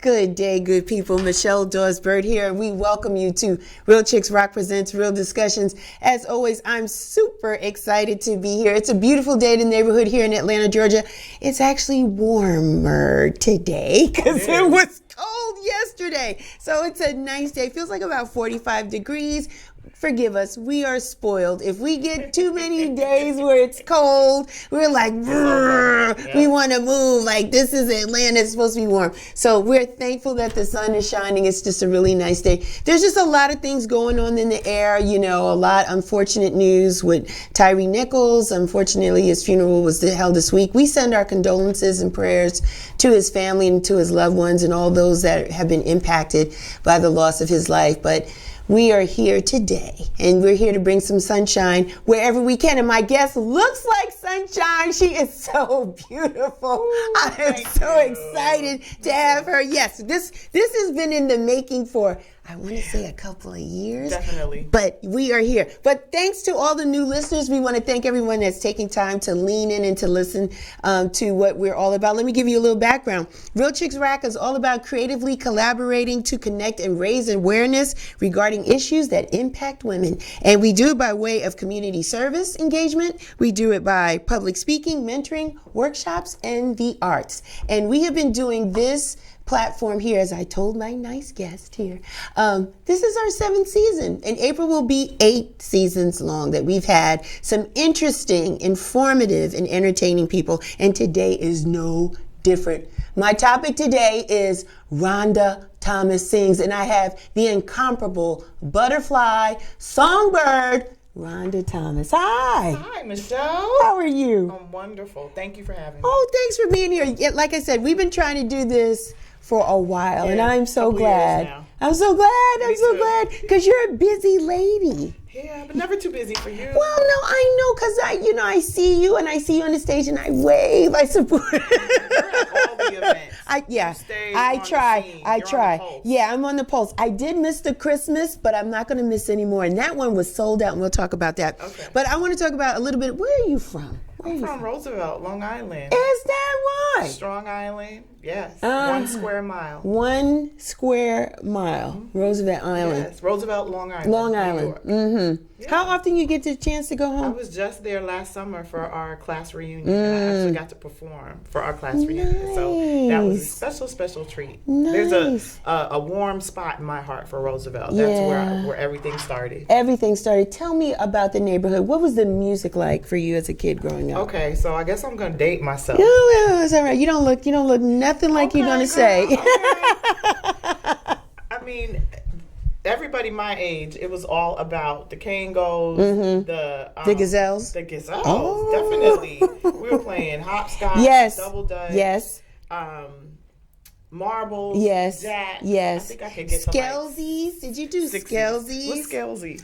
Good day, good people. Michelle Dawes-Bird here, and we welcome you to Real Chicks Rock Presents Real Discussions. As always, I'm super excited to be here. It's a beautiful day in the neighborhood here in Atlanta, Georgia. It's actually warmer today because it was cold yesterday. So it's a nice day. It feels like about 45 degrees. Forgive us, we are spoiled. If we get too many days where it's cold, we're like, we want to move. Like, this is Atlanta, it's supposed to be warm. So we're thankful that the sun is shining. It's just a really nice day. There's just a lot of things going on in the air, you know, a lot unfortunate news with Tyree Nichols. Unfortunately, his funeral was held this week. We send our condolences and prayers to his family and to his loved ones and all those that have been impacted by the loss of his life. But we are here today, and we're here to bring some sunshine wherever we can. And my guest looks like sunshine. She is so beautiful. I am so excited to have her. Yes, this has been in the making for, I want to say, a couple of years. Definitely. But we are here. But thanks to all the new listeners. We want to thank everyone that's taking time to lean in and to listen to what we're all about. Let me give you a little background. Real Chicks Rock is all about creatively collaborating to connect and raise awareness regarding issues that impact women. And we do it by way of community service engagement. We do it by public speaking, mentoring, workshops, and the arts. And we have been doing this platform here, as I told my nice guest here. This is our 7th season, and April will be 8 seasons long that we've had some interesting, informative, and entertaining people, and today is no different. My topic today is Rhonda Thomas Sings, and I have the incomparable butterfly songbird, Rhonda Thomas. Hi. Hi, Michelle. How are you? I'm wonderful. Thank you for having me. Oh, thanks for being here. Yeah, like I said, we've been trying to do this for a while, and I'm so glad. I'm so glad because you're a busy lady. Yeah, but never too busy for you. Well, no, I know, because I see you, and I see you on the stage, and I wave, I support. You're at all the events. I try. Yeah, I'm on the pulse. I did miss the Christmas, but I'm not going to miss anymore. And that one was sold out, and we'll talk about that. Okay. But I want to talk about a little bit. Where are you from? I'm from Roosevelt, Long Island. Is that right? Strong Island, yes. 1 square mile. 1 square mile, Roosevelt Island. Yes, Roosevelt, Long Island. Long Island. Mm-hmm. Yeah. How often you get the chance to go home? I was just there last summer for our class reunion. And I actually got to perform for our class reunion. So that was a special treat. Nice. There's a warm spot in my heart for Roosevelt. That's where everything started. Everything started. Tell me about the neighborhood. What was the music like for you as a kid growing up? Okay, so I guess I'm gonna date myself. No, it's all right. You don't look nothing like you're gonna say. Okay. I mean, everybody my age, it was all about the Kangos, the Gazelles. The Gazelles, definitely. We were playing hopscotch, double dutch, marbles, jack. Yes. I think I could get Skelsies. Did you do Skelsies? What's Skelsies?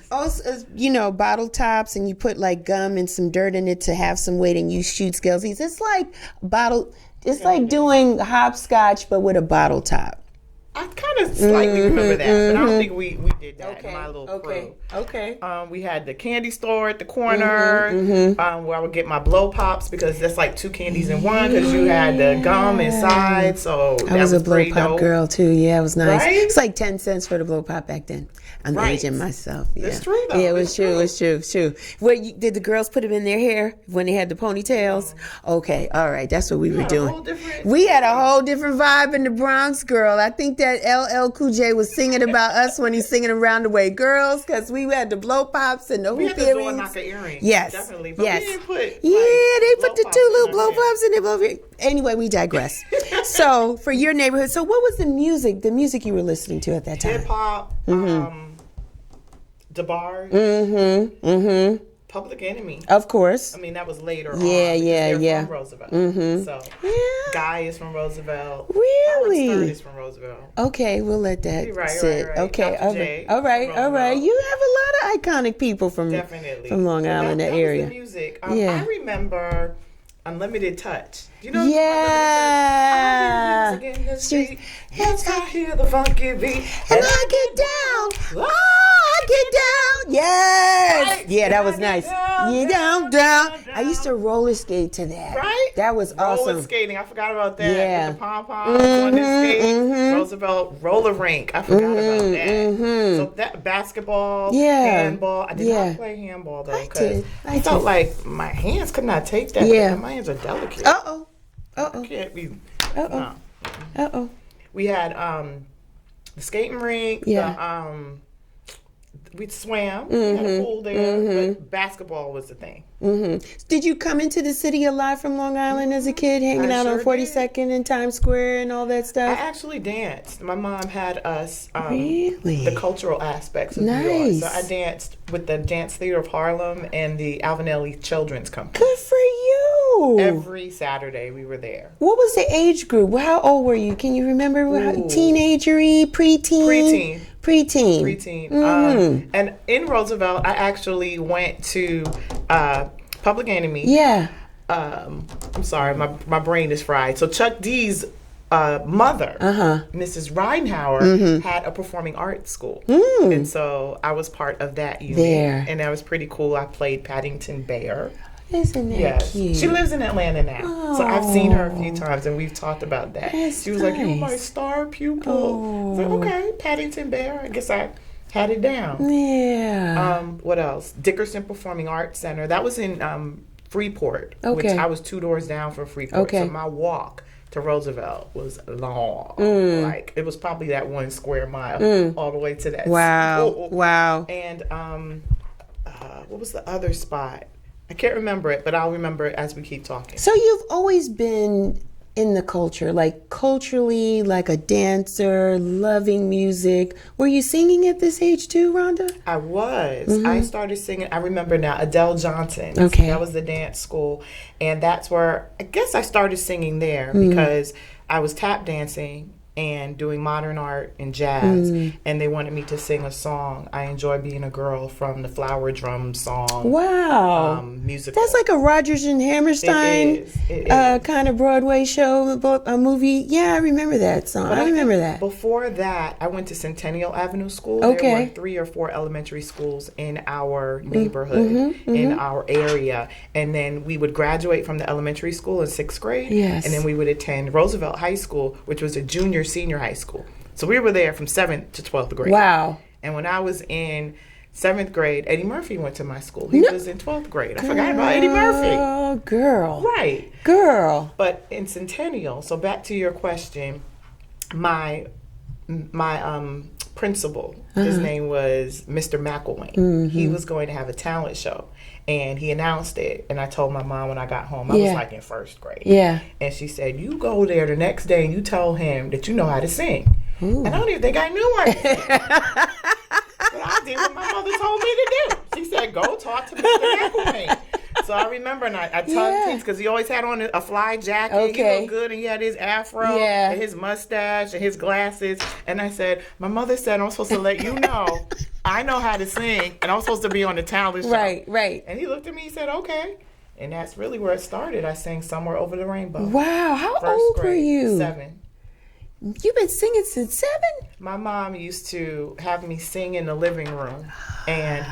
Oh, bottle tops, and you put like gum and some dirt in it to have some weight, and you shoot Skelsies. It's like like doing hopscotch, but with a bottle top. I kind of slightly remember that, but I don't think we did that in my little crew. Okay. We had the candy store at the corner where I would get my blow pops because that's like 2 candies in one because you had the gum inside. So I was a blow pop girl too. Yeah, it was nice. Right? It's like 10 cents for the blow pop back then. I'm aging myself. Yeah. It's true though. Yeah, It's true. Did the girls put them in their hair when they had the ponytails? Okay, all right. That's what we were doing. We had a whole different vibe in the Bronx, girl. I think that LL Cool J was singing about us when he's singing Around the Way Girls, because we had the blow pops and the hoop earrings. We had the door knocker earrings. Yes. Definitely. But yes. we didn't put, they put the 2 little blow pops in there. Anyway, we digress. So, for your neighborhood, so what was the music you were listening to at that time? Hip hop, the bars, Public Enemy. Of course. I mean, that was later on. Yeah. From Roosevelt. So, Guy is from Roosevelt. Really? Howard Stern is from Roosevelt. Okay, we'll let that sit. Right. Okay, all right. You have a lot of iconic people from Long Island, that area. Was the music. I remember Unlimited Touch. You know? Yeah. I hear music in the street. Yes, I hear the funky beat. And I get down. I get down. Yes. Right. Yeah, that was Get nice. down, Get down, down. down. I used to roller skate to that. Right? That was awesome. Roller skating. I forgot about that. Yeah. With the pom-poms on the skate. Roosevelt roller rink. I forgot about that. So that basketball, handball. I did not play handball though because I felt like my hands could not take that. Yeah. My hands are delicate. Uh-oh. Can't be. Uh-oh. No. Uh-oh. We had the skating rink. Yeah. We swam. We had a pool there, but basketball was the thing. Did you come into the city alive from Long Island as a kid, hanging out on 42nd and Times Square and all that I stuff? actually danced. My mom had us Really? the cultural aspects of New York. So I danced with the Dance Theater of Harlem and the Alvinelli Children's Company. Good for you. Every Saturday we were there. What was the age group? How old were you? Can you remember? Teenagery, preteen? Preteen. And in Roosevelt, I actually went to Public Enemy. Yeah. I'm sorry, my brain is fried. So Chuck D's mother, Mrs. Reinhauer, had a performing arts school. And so I was part of that unit. There. And that was pretty cool. I played Paddington Bear. Isn't that cute? She lives in Atlanta now. So I've seen her a few times and we've talked about that. She was like, "You're my star pupil." I was like, okay, Paddington Bear. I guess I had it down. Yeah. What else? Dickerson Performing Arts Center. That was in Freeport, which I was 2 doors down from Freeport. So my walk to Roosevelt was long. Like it was probably that 1 square mile all the way to that school. Wow. And what was the other spot? I can't remember it, but I'll remember it as we keep talking. So you've always been in the culture, like culturally, like a dancer, loving music. Were you singing at this age too, Rhonda? I was. I started singing. I remember now, Adele Johnson. Okay. That was the dance school. And that's where, I guess I started singing there because I was tap dancing and doing modern art and jazz, and they wanted me to sing a song. I Enjoy Being a Girl from the Flower Drum song. Wow. Musical. That's like a Rodgers and Hammerstein It is. kind of Broadway show, a movie. Yeah, I remember that song. I remember that. Before that, I went to Centennial Avenue School. Okay. There were 3 or 4 elementary schools in our neighborhood, in our area. And then we would graduate from the elementary school in 6th grade. Yes. And then we would attend Roosevelt High School, which was a senior high school. So we were there from 7th to 12th grade. Wow. And when I was in 7th grade, Eddie Murphy went to my school. He was in 12th grade. I forgot about Eddie Murphy. Oh, girl. Right. Girl. But in Centennial, so back to your question, my principal, his name was Mr. McElwain. He was going to have a talent show. And he announced it, and I told my mom when I got home. I was like in 1st grade. Yeah. And she said, "You go there the next day and you tell him that you know how to sing." And I don't even think I knew how to sing. But I did what my mother told me to do. She said, "Go talk to Mr. McElwain." So I remember, and I tugged his, because he always had on a fly jacket. Okay. He looked good, and he had his afro and his mustache and his glasses. And I said, "My mother said I'm supposed to let you know I know how to sing, and I'm supposed to be on the talent show." Right. And he looked at me, he said, "Okay." And that's really where it started. I sang Somewhere Over the Rainbow. Wow. How 1st old grade, were you? 7. You've been singing since 7? My mom used to have me sing in the living room, and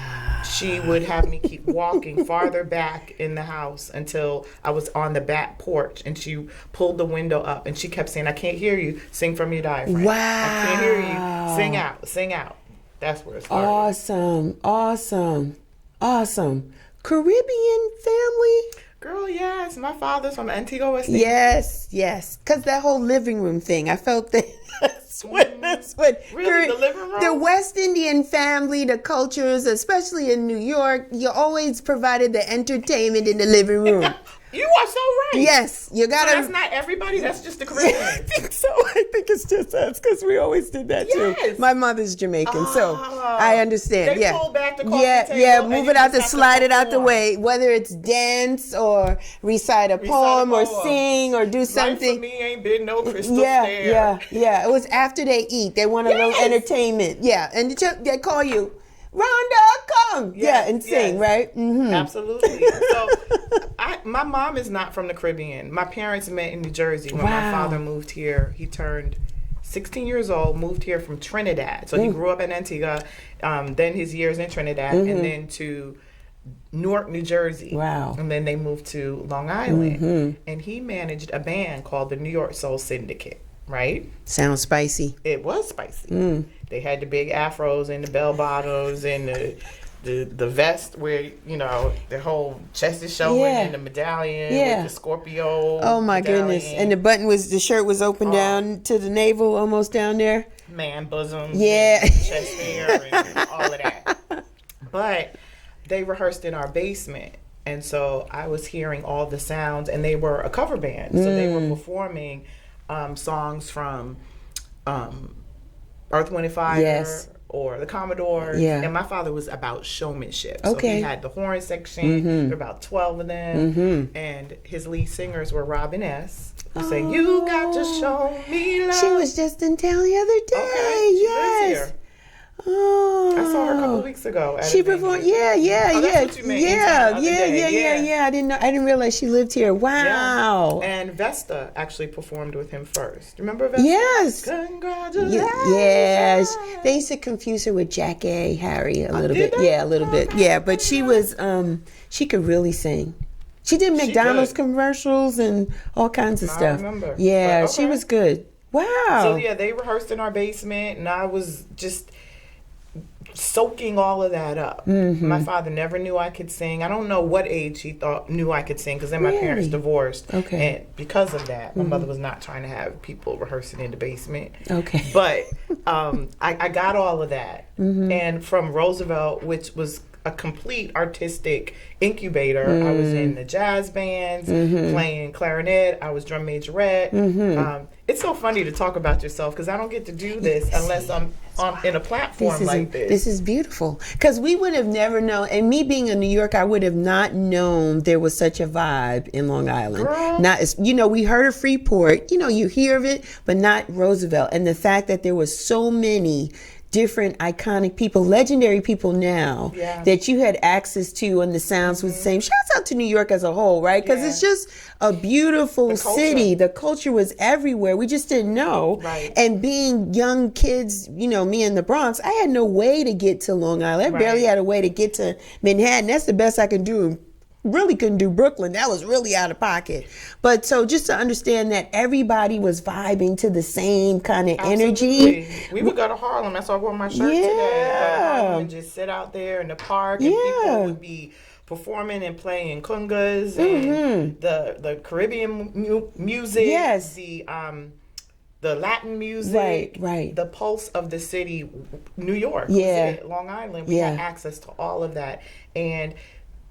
she would have me keep walking farther back in the house until I was on the back porch, and she pulled the window up, and she kept saying, "I can't hear you. Sing from your diaphragm. Wow. I can't hear you. Sing out. Sing out." That's where it started. Awesome. Caribbean family? Girl, yes. My father's from Antigua, West Indies. Yes. Because that whole living room thing, I felt that. That's what. Really, the living room? The West Indian family, the cultures, especially in New York, you always provided the entertainment in the living room. You are so right. Yes, you gotta. So that's not everybody. That's just the Caribbean. I think so. I think it's just us because we always did that too. My mother's Jamaican, so I understand. They pull back the coffee table. Yeah. Move it out, slide it out the way. Whether it's dance or recite a poem or sing or do something. Life for me ain't been no crystal stair. Yeah. It was after they eat. They want a little entertainment. Yeah, and they call you, "Rhonda, come." And sing, right? Mm-hmm. Absolutely. So, my mom is not from the Caribbean. My parents met in New Jersey when my father moved here. He turned 16 years old, moved here from Trinidad. So he grew up in Antigua, then his years in Trinidad, and then to Newark, New Jersey. Wow. And then they moved to Long Island. And he managed a band called the New York Soul Syndicate, right? Sounds spicy. It was spicy. They had the big afros and the bell bottoms and the vest where, you know, the whole chest is showing and the medallion with the Scorpio. Oh my goodness. And the shirt was open down to the navel, almost down there. Man bosom. Yeah. And chest hair and all of that. But they rehearsed in our basement. And so I was hearing all the sounds, and they were a cover band. So they were performing songs from Earth, Wind and Fire or the Commodores. And my father was about showmanship. So he had the horn section. There were about 12 of them. And his lead singers were Robin S., who sang, "You got to show me love." She was just in town the other day. She lives here. Oh, I saw her a couple of weeks ago. She performed. That's what you meant. Yeah. I didn't realize she lived here. Wow. Yeah. And Vesta actually performed with him first. Remember Vesta? Yes. Congratulations. Yes. They used to confuse her with Jack A. Harry a little bit. Yeah, a little bit. Yeah, but she was. She could really sing. She did McDonald's commercials and all kinds of stuff. I remember. Yeah, she was good. Wow. So yeah, they rehearsed in our basement, and I was just soaking all of that up. My father never knew I could sing. I don't know what age he knew I could sing, because then my parents divorced. And because of that, my mother was not trying to have people rehearsing in the basement. But I got all of that. And from Roosevelt, which was a complete artistic incubator. I was in the jazz bands, playing clarinet. I was drum majorette. It's so funny to talk about yourself, because I don't get to do this unless I'm in a platform like this. This is beautiful, because we would have never known. And me being in New York, I would have not known there was such a vibe in Long Island. Girl. Not as, you know, we heard of Freeport. You know, you hear of it, but not Roosevelt. And the fact that there was so many different iconic people, legendary people now that you had access to, and the sounds was the same. Shouts out to New York as a whole, right? Because it's just a beautiful city. The culture was everywhere. We just didn't know. Right. And being young kids, you know, me in the Bronx, I had no way to get to Long Island. I barely had a way to get to Manhattan. That's the best I could do. Really couldn't do Brooklyn. That was really out of pocket. But so just to understand that everybody was vibing to the same kind of energy. We would go to Harlem. That's why I wore my shirt today. Go to Harlem and just sit out there in the park, and people would be performing and playing congas and the Caribbean music. The Latin music, the pulse of the city, New York, Long Island. We had access to all of that, and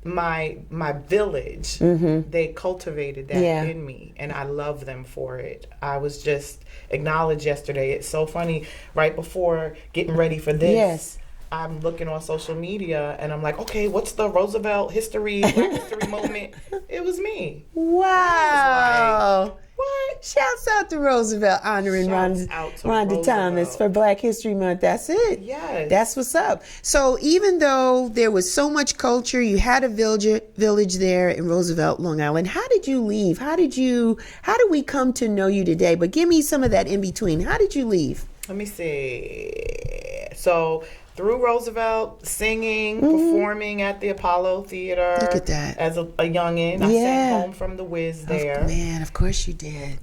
my village, they cultivated that in me, and I love them for it. I was just acknowledged yesterday. It's so funny, right before getting ready for this, I'm looking on social media, and I'm like, okay, what's the Roosevelt history, Black history moment? It was me. Wow. What? Shouts out to Roosevelt honoring Rhonda Thomas for Black History Month. That's it. Yes. That's what's up. So even though there was so much culture, you had a village there in Roosevelt, Long Island. How did you leave? How did we come to know you today? But give me some of that in between. How did you leave? Let me see. So through Roosevelt, singing, performing at the Apollo Theater. Look at that. As a youngin'. I sang Home from the Wiz there. Oh, man, of course you did.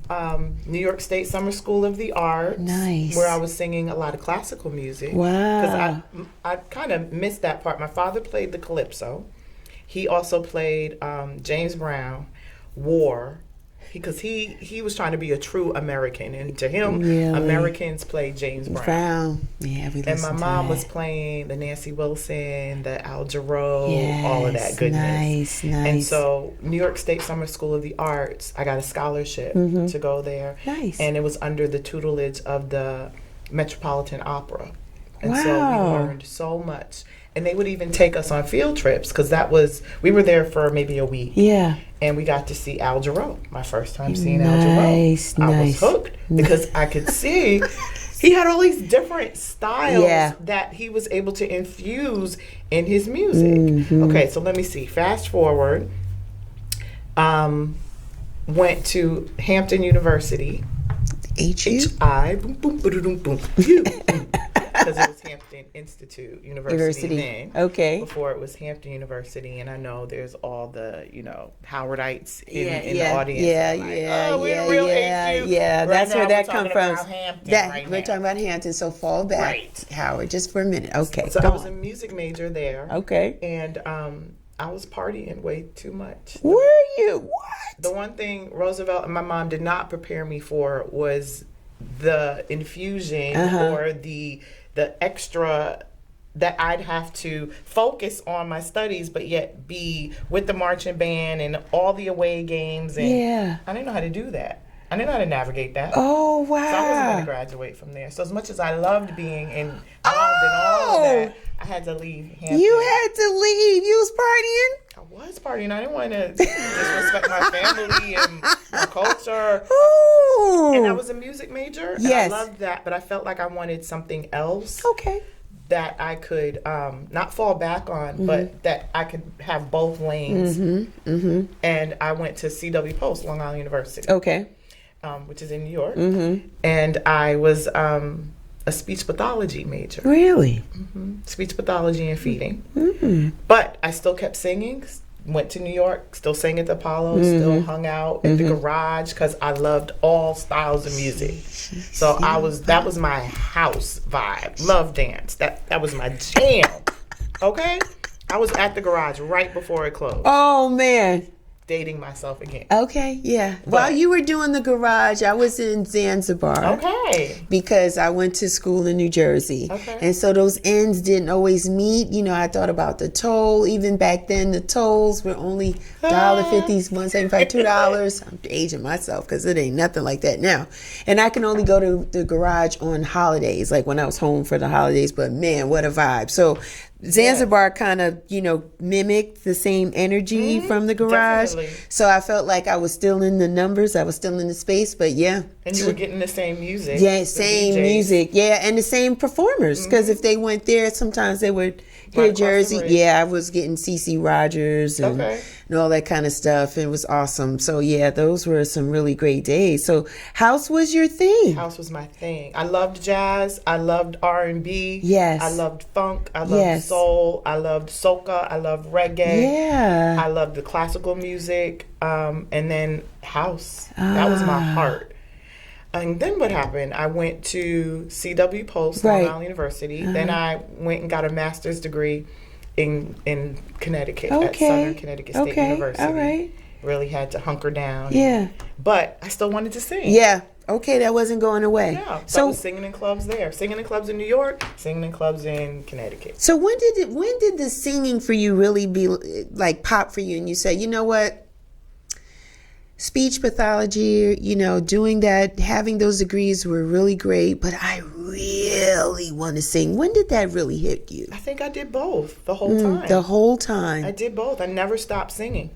New York State Summer School of the Arts. Nice. Where I was singing a lot of classical music. Wow. Because I kind of missed that part. My father played the calypso. He also played James Brown, War, because he was trying to be a true American, and to him, Americans played James Brown. Yeah, we listened and my mom to was playing the Nancy Wilson, the Al Jarreau, all of that goodness. Nice. And so New York State Summer School of the Arts, I got a scholarship to go there. Nice. And it was under the tutelage of the Metropolitan Opera. And so we learned so much. And they would even take us on field trips, because we were there for maybe a week. Yeah. And we got to see Al Jarreau, my first time seeing Al Jarreau. I was hooked, because I could see he had all these different styles that he was able to infuse in his music. Okay, so let me see. Fast forward. Went to Hampton University. HU? H-I, boom, boom, boom, boom, U. Because it was Hampton Institute University then. Okay. Before it was Hampton University. And I know there's all the, Howardites in the audience. Yeah. That's where that comes from. We're talking about Hampton, so fall back. Right. Howard, just for a minute. Okay. So I was a music major there. Okay. And I was partying way too much. Were you? What? The one thing Roosevelt and my mom did not prepare me for was the infusion or the extra that I'd have to focus on my studies, but yet be with the marching band and all the away games. And I didn't know how to do that. I didn't know how to navigate that. Oh, wow. So I wasn't going to graduate from there. So as much as I loved being involved in all of that, I had to leave Hampton. You had to leave. You was partying? I was partying. I didn't want to disrespect my family and my culture. Ooh. And I was a music major. Yes. And I loved that, but I felt like I wanted something else. Okay. That I could not fall back on, but that I could have both lanes. And I went to CW Post, Long Island University. Okay. Which is in New York. And I was a speech pathology major. Really? Speech pathology and feeding. But I still kept singing. Went to New York, still sang at the Apollo, still hung out at the garage because I loved all styles of music. So that was my house vibe. Love dance. That was my jam. Okay? I was at the garage right before it closed. Oh, man. Dating myself again. Okay, yeah. While you were doing the garage, I was in Zanzibar. Okay. Because I went to school in New Jersey. Okay. And so those ends didn't always meet. I thought about the toll. Even back then, the tolls were only $1.50, $1.75, $2. I'm aging myself because it ain't nothing like that now. And I can only go to the garage on holidays, like when I was home for the holidays. But man, what a vibe. So Zanzibar kind of, mimicked the same energy from the garage. Definitely. So I felt like I was still in the numbers. I was still in the space, but yeah. And you were getting the same music. Yeah, same music. Yeah, and the same performers. Because if they went there, sometimes they would hear Jersey. Yeah, I was getting CeCe Rogers and all that kind of stuff. It was awesome. So yeah, those were some really great days. So house was your thing. House was my thing. I loved jazz. I loved R&B. Yes. I loved funk. I loved soul. I loved soca. I loved reggae. Yeah. I loved the classical music. And then house. That was my heart. And then what happened? I went to CW Post, Long Island University. Then I went and got a master's degree in Connecticut at Southern Connecticut State University. All right. Really had to hunker down. Yeah. But I still wanted to sing. Yeah. Okay, that wasn't going away. Yeah. So I was singing in clubs there. Singing in clubs in New York, singing in clubs in Connecticut. So when did the singing for you really be like pop for you and you say, you know what? Speech pathology, doing that, having those degrees were really great, but I really want to sing. When did that really hit you? I think I did both the whole time. The whole time. I did both. I never stopped singing.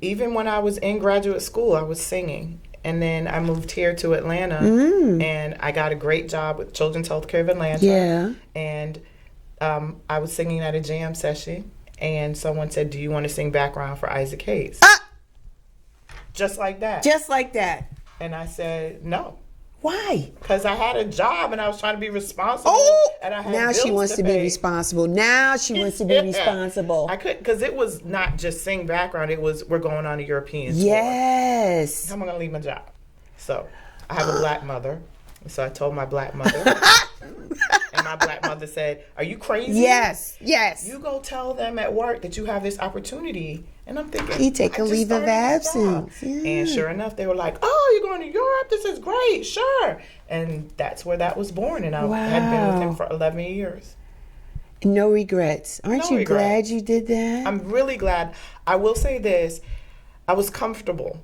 Even when I was in graduate school, I was singing. And then I moved here to Atlanta, and I got a great job with Children's Healthcare of Atlanta. Yeah. And I was singing at a jam session, and someone said, "Do you want to sing background for Isaac Hayes?" Just like that. Just like that. And I said, no. Why? Because I had a job and I was trying to be responsible. And I had now she wants to be responsible. Now she wants to be responsible. I could, because it was not just sing background. It was, we're going on a European tour. Yes. How am I going to leave my job? So I have a black mother. So I told my black mother. And my black mother said, "Are you crazy?" Yes. You go tell them at work that you have this opportunity. And I'm thinking, you take a leave of absence. Yeah. And sure enough, they were like, "Oh, you're going to Europe? This is great. Sure." And that's where that was born. And I had been with him for 11 years. No regrets. Aren't you glad you did that? I'm really glad. I will say this. I was comfortable.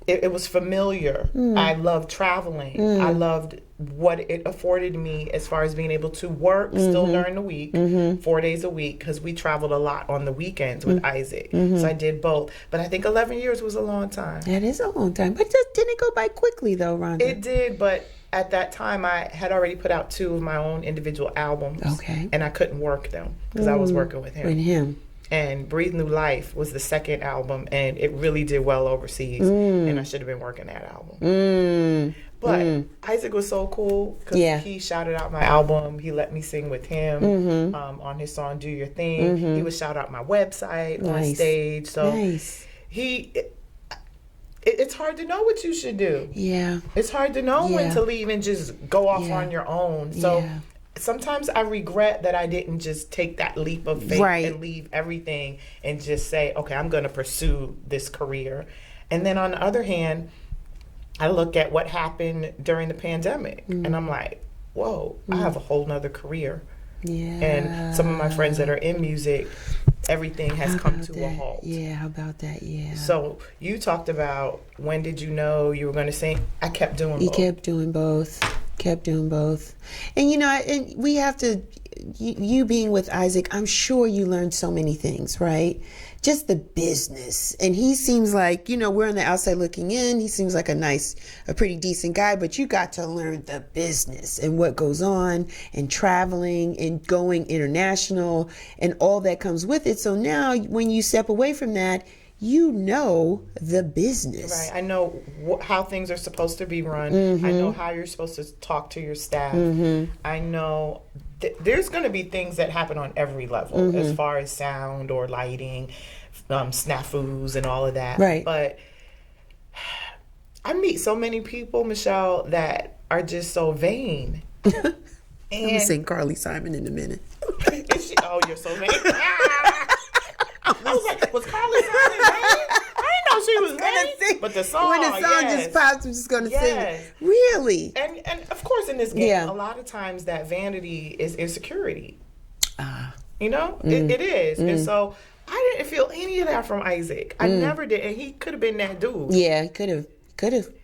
It was familiar. I loved traveling. I loved what it afforded me as far as being able to work still during the week, 4 days a week, because we traveled a lot on the weekends with Isaac. So I did both. But I think 11 years was a long time. That is a long time. But just didn't it go by quickly, though, Rhonda? It did, but at that time, I had already put out 2 of my own individual albums. Okay. And I couldn't work them because I was working with him. And Breathe New Life was the second album, and it really did well overseas. And I should have been working that album. But Isaac was so cool because he shouted out my album. He let me sing with him on his song "Do Your Thing." He would shout out my website on stage. So it's hard to know what you should do. Yeah, it's hard to know when to leave and just go off on your own. So. Sometimes I regret that I didn't just take that leap of faith and leave everything and just say, okay, I'm going to pursue this career. And then on the other hand, I look at what happened during the pandemic and I'm like, whoa, I have a whole nother career. And some of my friends that are in music, everything has come to a halt. How about that? So you talked about when did you know you were going to sing? I kept doing both. You kept doing both. And and we have to, you being with Isaac, I'm sure you learned so many things, right? Just the business. And he seems like, we're on the outside looking in. He seems like a pretty decent guy, but you got to learn the business and what goes on and traveling and going international and all that comes with it. So now when you step away from that, the business. Right. I know how things are supposed to be run. I know how you're supposed to talk to your staff. I know there's going to be things that happen on every level as far as sound or lighting, snafus and all of that. Right. But I meet so many people, Michelle, that are just so vain. I'm going to sing Carly Simon in a minute. You're so vain. I was like, was Carly Simon vain? I didn't know she was vain. But the song, when the song just pops, I'm just going to sing it. Really? And of course, in this game, a lot of times that vanity is insecurity. It is. And so I didn't feel any of that from Isaac. I never did. And he could have been that dude. Yeah, he could have.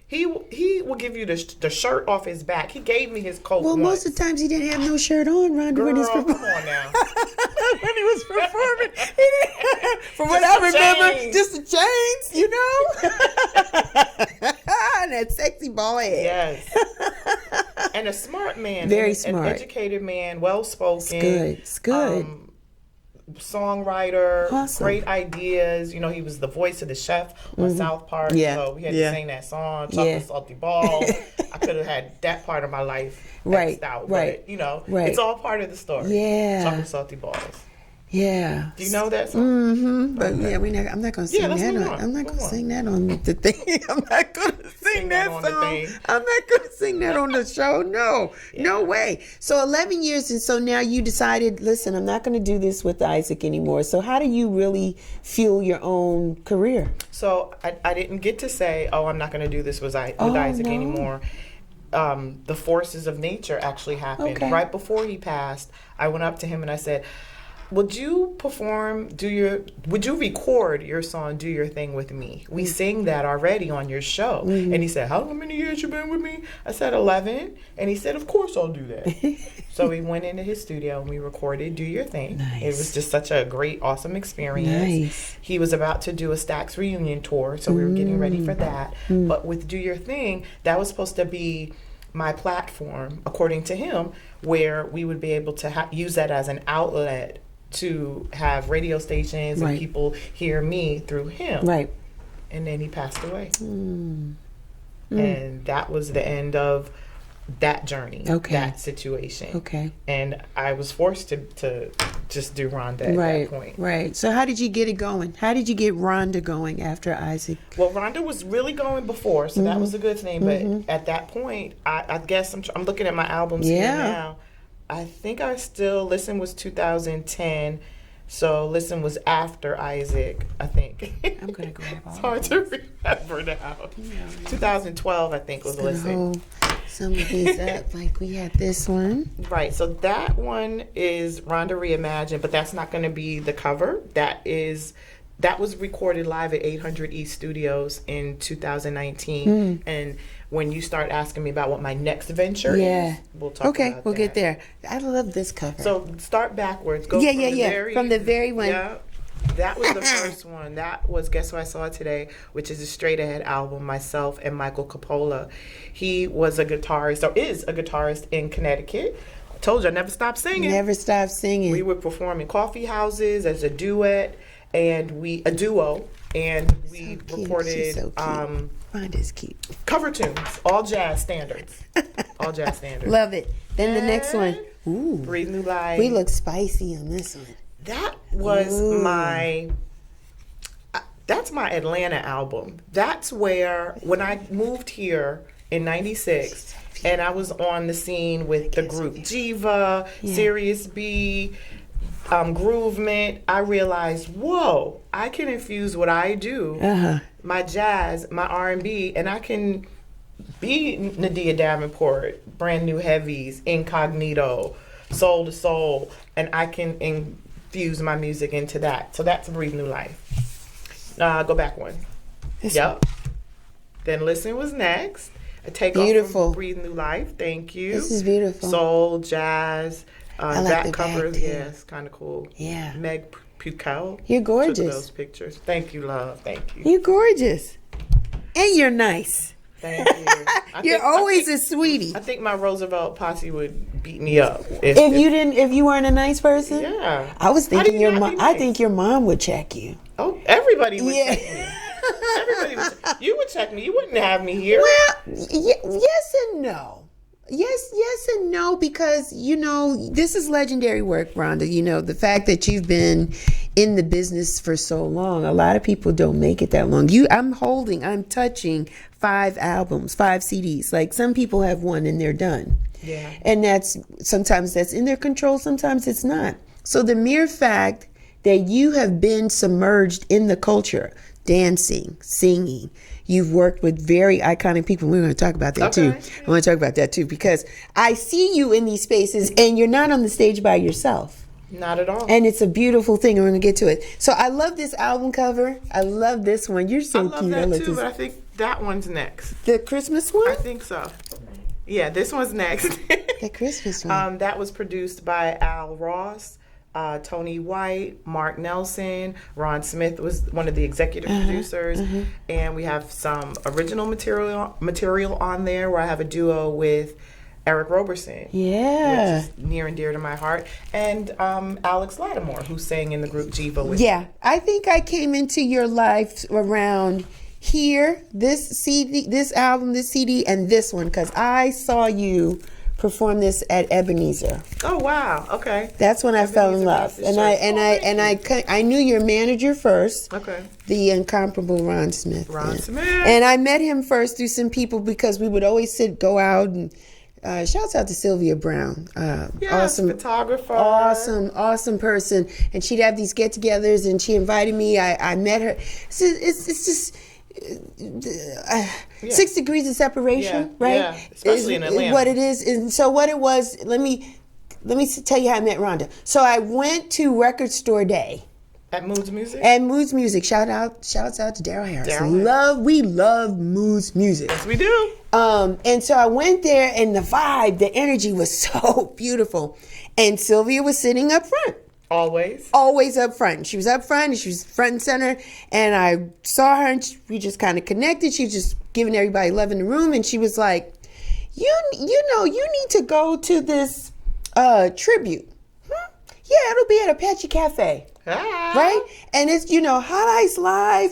He will give you the shirt off his back. He gave me his coat once. Most of the times he didn't have no shirt on, Rhonda. Girl, when he's come on now. When he was performing, he didn't, from what I remember, just the chains, and that sexy ball head. Yes. And a smart man. Very smart. An educated man, well-spoken. It's good. Songwriter, awesome. Great ideas. He was the voice of the chef on South Park. So we had to sing that song, Chocolate Salty Balls. I could have had that part of my life out. But, it's all part of the story. Yeah. Chocolate Salty Balls. Yeah. Do you know that song? But I'm not going to sing that. I'm not going to sing that on the thing. I'm not going to sing that song. I'm not going to sing that on the show. No, no way. So 11 years, and so now you decided, listen, I'm not going to do this with Isaac anymore. So how do you really fuel your own career? So I didn't get to say, I'm not going to do this with Isaac anymore. The forces of nature actually happened. Okay. Right before he passed, I went up to him and I said, would you record your song, Do Your Thing with me? We sing that already on your show. And he said, how many years you been with me? I said, 11. And he said, of course I'll do that. So we went into his studio and we recorded Do Your Thing. Nice. It was just such a great, awesome experience. Nice. He was about to do a Stax reunion tour, so we were getting ready for that. But with Do Your Thing, that was supposed to be my platform, according to him, where we would be able to use that as an outlet to have radio stations and people hear me through him. Right. And then he passed away. And that was the end of that journey, that situation. Okay. And I was forced to just do Rhonda at that point. Right. So how did you get it going? How did you get Rhonda going after Isaac? Well, Rhonda was really going before, so that was a good thing. But at that point, I guess I'm looking at my albums here now. I think I still, Listen was 2010, so Listen was after Isaac, I think. I'm going to grab all It's hard to remember now. 2012, I think, was Listen. Hold some of these up, like we had this one. Right, so that one is Rhonda Reimagined, but that's not going to be the cover. That was recorded live at 800 East Studios in 2019, and when you start asking me about what my next venture is, we'll talk about that. We'll get there. I love this cover. So start backwards. Go from the very one. Yeah, that was the first one. That was Guess Who I Saw Today, which is a straight ahead album. Myself and Michael Coppola. He was a guitarist, or is a guitarist in Connecticut. told you I never stopped singing. Never stopped singing. We would perform in coffee houses as a duet, and we recorded so cute. Rhonda's cute. Cover tunes, all jazz standards. All jazz standards. Love it. Then the next one. Ooh. Breathe New Life. We look spicy on this one. That was that's my Atlanta album. That's where, when I moved here in 96, and I was on the scene with the group Jiva, Sirius B, Groovement, I realized, whoa, I can infuse what I do, my jazz, my R&B, and I can be Nadia Davenport, Brand New Heavies, Incognito, Soul to Soul, and I can infuse my music into that. So that's Breathe New Life. Go back one. Yep. Then Listen was next. A takeoff from Breathe New Life. Thank you. This is beautiful. Soul, jazz. I like the cover. back too. Yes, kind of cool. Yeah. Meg Pukel. You're gorgeous. Took those pictures. Thank you, love. Thank you. You're gorgeous. And you're nice. Thank you. You're always a sweetie. I think my Roosevelt posse would beat me up if you weren't a nice person. Yeah. I was thinking your mom. Nice? I think your mom would check you. Oh, everybody would check me. Everybody would. You would check me. You wouldn't have me here. Well, yes and no. Yes and no, because, this is legendary work, Rhonda. The fact that you've been in the business for so long, a lot of people don't make it that long. I'm touching 5 albums, 5 CDs. Like, some people have one and they're done. Yeah. And sometimes that's in their control, sometimes it's not. So the mere fact that you have been submerged in the culture, dancing, singing, you've worked with very iconic people. We're going to talk about that too. I want to talk about that too, because I see you in these spaces and you're not on the stage by yourself. Not at all. And it's a beautiful thing. We're going to get to it. So I love this album cover. I love this one. You're so cute. I love that too, but I think that one's next. The Christmas one? I think so. Yeah, this one's next. The Christmas one. That was produced by Al Ross, Tony White, Mark Nelson. Ron Smith was one of the executive producers. And we have some original material on there where I have a duo with Eric Roberson. Yeah. Which is near and dear to my heart. And Alex Lattimore, who sang in the group Jiva with me. I think I came into your life around here, this CD, this album, this CD, and this one, because I saw you perform this at Ebenezer. Oh wow! Okay. That's when I fell in love, and I knew your manager first. Okay. The incomparable Ron Smith. Ron Smith. And I met him first through some people because we would always go out and. Shouts out to Sylvia Brown. Awesome photographer. Awesome person. And she'd have these get-togethers, and she invited me. I met her. It's just 6 degrees of separation, right? Yeah, especially in Atlanta. What it is. And so what it was, let me tell you how I met Rhonda. So I went to Record Store Day. At Moods Music? At Moods Music. Shouts out to Daryl Harris. We love Moods Music. Yes, we do. And so I went there, and the vibe, the energy was so beautiful. And Sylvia was sitting up front. Always up front. She was up front, and she was front and center. And I saw her, and we just kind of connected. She was just giving everybody love in the room. And she was like, you need to go to this tribute. Yeah, it'll be at Apache Cafe. Right? And it's, Hot Ice Live,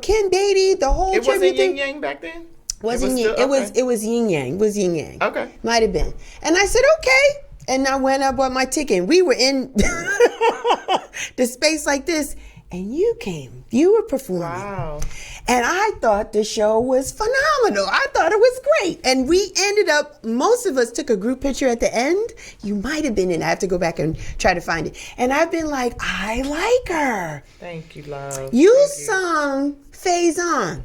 Ken Beatty, the whole tribute. It wasn't Yin Yang back then? It was Yin Yang. It was Yin Yang. Okay. Might have been. And I said, okay. And I went up on my ticket. And we were in the space like this. And you came. You were performing. Wow. And I thought the show was phenomenal. I thought it was great. And we ended up, most of us took a group picture at the end. You might have been in. I have to go back and try to find it. And I've been like, I like her. Thank you, love. You sung Phase On.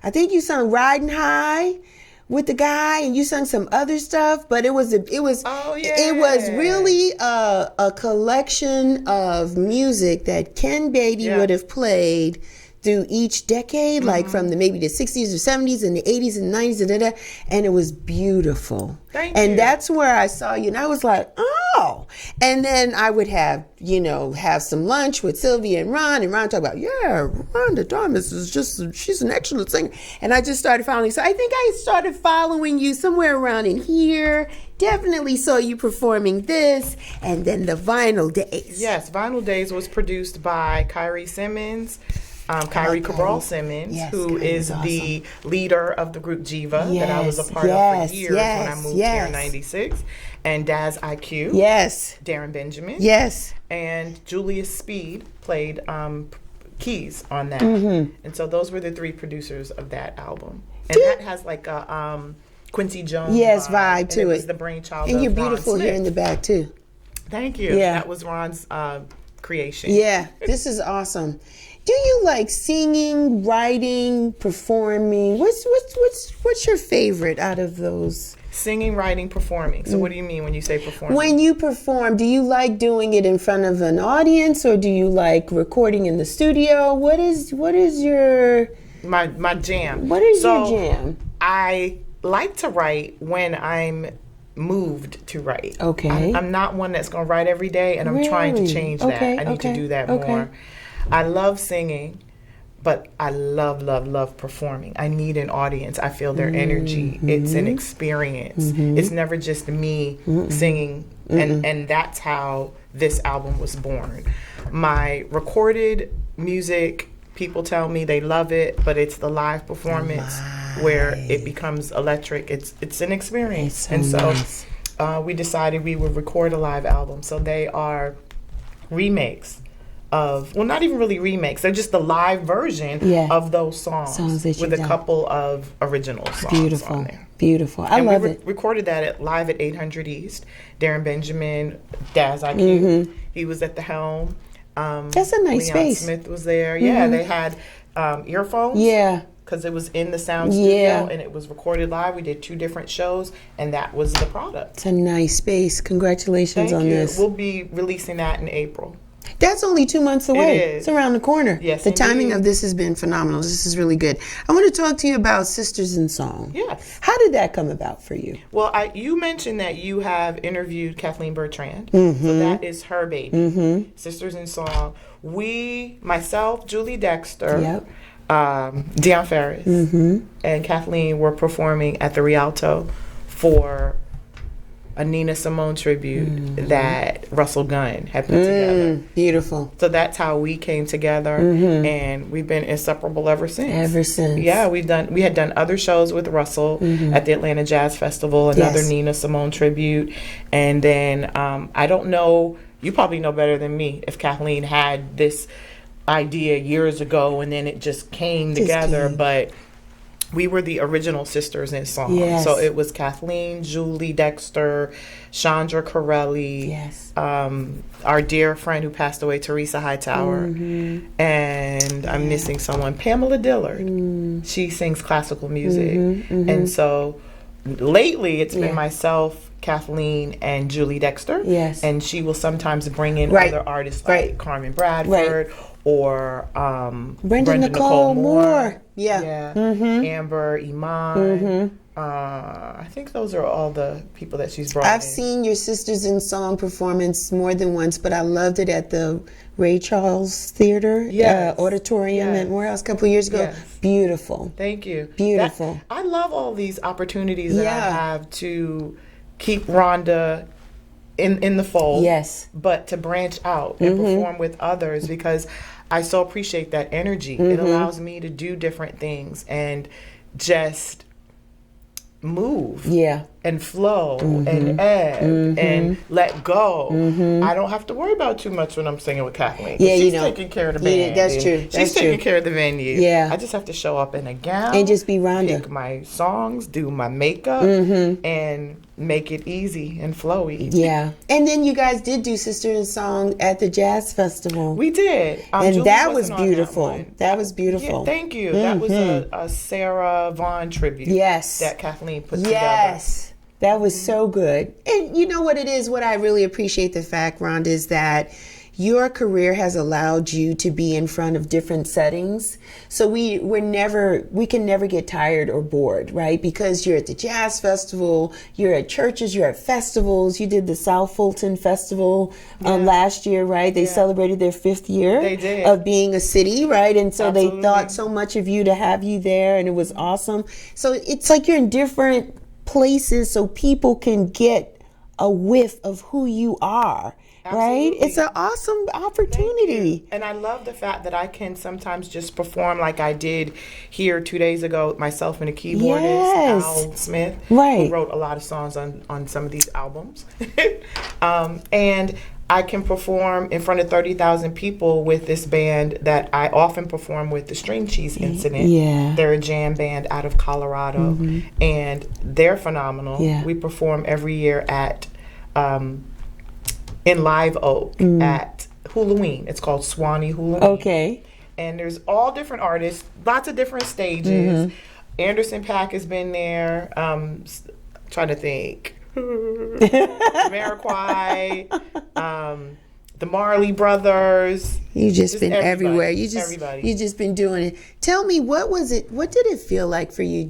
I think you sung Riding High with the guy, and you sung some other stuff, but it was really a collection of music that Ken Beatty would have played through each decade, like from maybe the 60s or 70s and the 80s and 90s, and it was beautiful. Thank you. And that's where I saw you, and I was like, oh. And then I would have some lunch with Sylvia and Ron talk about, Rhonda Thomas is she's an excellent singer. And I just started following. So I think I started following you somewhere around in here. Definitely saw you performing this, and then the Vinyl Days. Yes, Vinyl Days was produced by Kyrie Simmons. Kyrie Cabral Simmons, who is the leader of the group Jiva that I was a part of for years when I moved here in 96. And Daz IQ. Yes. Darren Benjamin. Yes. And Julius Speed played keys on that. And so those were the three producers of that album. And that has like a Quincy Jones vibe to it. It was the brainchild and of you're Ron beautiful Smith. here in the back too. Thank you. Yeah. That was Ron's creation. Yeah, this is awesome. Do you like singing, writing, performing? What's your favorite out of those? Singing, writing, performing. So what do you mean when you say performing? When you perform, do you like doing it in front of an audience, or do you like recording in the studio? What is your my jam? What is your jam? I like to write when I'm moved to write. Okay. I'm not one that's going to write every day, and I'm trying to change that. I need to do that more. I love singing, but I love performing. I need an audience. I feel their energy. It's an experience. It's never just me singing, and that's how this album was born. My recorded music, people tell me they love it, but it's the live performance where it becomes electric. It's an experience. And so we decided we would record a live album. So they are remakes of, well, not even really remakes. They're just the live version of those songs with a couple of original songs on there. Beautiful. I love it. We recorded that live at 800 East. Darren Benjamin, Daz IQ, he was at the helm. That's a nice space. Smith was there. Yeah, they had earphones. Yeah. Because it was in the sound studio and it was recorded live. We did 2 different shows, and that was the product. It's a nice space. Congratulations on this. We'll be releasing that in April. That's only 2 months away. It is. It's around the corner. Yes, the timing of this has been phenomenal. This is really good. I want to talk to you about Sisters in Song. Yes. How did that come about for you? Well, you mentioned that you have interviewed Kathleen Bertrand. So that is her baby. Sisters in Song. Myself, Julie Dexter, Deion Ferris, and Kathleen were performing at the Rialto for a Nina Simone tribute that Russell Gunn had put together. Beautiful. So that's how we came together, and we've been inseparable ever since. Yeah, we had done other shows with Russell at the Atlanta Jazz Festival, another Nina Simone tribute, and then I don't know, you probably know better than me, if Kathleen had this idea years ago and then it just came together, but we were the original Sisters in Song. Yes. So it was Kathleen, Julie Dexter, Chandra Corelli, our dear friend who passed away, Teresa Hightower, and I'm missing someone, Pamela Dillard. She sings classical music. And so lately it's been myself, Kathleen, and Julie Dexter. Yes. And she will sometimes bring in other artists like Carmen Bradford or Brenda Nicole Moore. Amber Iman. I think those are all the people that she's brought in. I've seen your Sisters in Song performance more than once, but I loved it at the Ray Charles Theater Auditorium at Morehouse a couple of years ago. Beautiful. Thank you. Beautiful. I love all these opportunities that I have to keep Rhonda in the fold, but to branch out and perform with others, because I so appreciate that energy. It allows me to do different things and just move and flow and ebb and let go. I don't have to worry about too much when I'm singing with Kathleen. She's taking care of the band. That's true. She's taking care of the venue. I just have to show up in a gown and just be Rhonda. Pick my songs, do my makeup, and make it easy and flowy. And then you guys did do Sister in Song at the Jazz Festival. We did. And Julie that was beautiful. That was beautiful. Yeah, thank you. That was a Sarah Vaughan tribute. That Kathleen put together. That was so good. And you know what it is? What I really appreciate the fact, Rhonda, is that your career has allowed you to be in front of different settings. So we can never get tired or bored, right? Because you're at the jazz festival, you're at churches, you're at festivals. You did the South Fulton Festival last year, right? They celebrated their 5th year of being a city, right? And so they thought so much of you to have you there, and it was awesome. So it's like you're in different places so people can get a whiff of who you are. Absolutely. Right? It's an awesome opportunity. And I love the fact that I can sometimes just perform like I did here 2 days ago, myself and a keyboardist, Al Smith, who wrote a lot of songs on some of these albums. And I can perform in front of 30,000 people with this band that I often perform with, the String Cheese Incident. Yeah. They're a jam band out of Colorado, and they're phenomenal. Yeah. We perform every year at in Live Oak at Halloween. It's called Swanee Halloween. Okay. And there's all different artists, lots of different stages. Anderson .Paak has been there. Trying to think. Jamiroquai, the Marley Brothers. You've just been everywhere. You just been doing it. Tell me, what did it feel like for you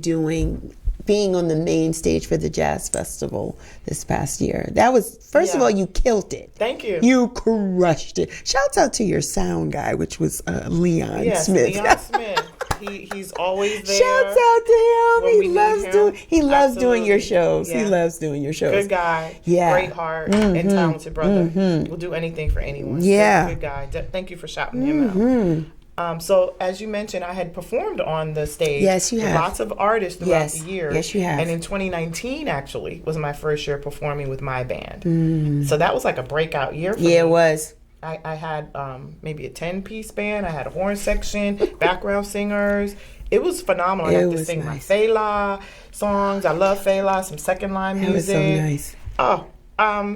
being on the main stage for the Jazz Festival this past year? That was, first of all, you killed it. Thank you. You crushed it. Shouts out to your sound guy, which was Leon Smith. Leon Smith. He's always there. Shouts out to him. He loves doing your shows. Yeah. He loves doing your shows. Good guy. Yeah. Great heart and talented brother. Will do anything for anyone. Yeah. Good guy. Thank you for shouting him out. So as you mentioned, I had performed on the stage. Yes, you have. Lots of artists throughout the year. Yes, you have. And in 2019, actually, was my first year performing with my band. So that was like a breakout year for me. Yeah, it was. I had maybe a 10-piece band. I had a horn section, background singers. It was phenomenal. I got to sing my Fela songs. I love Fela, some second line music. It was so nice. Oh,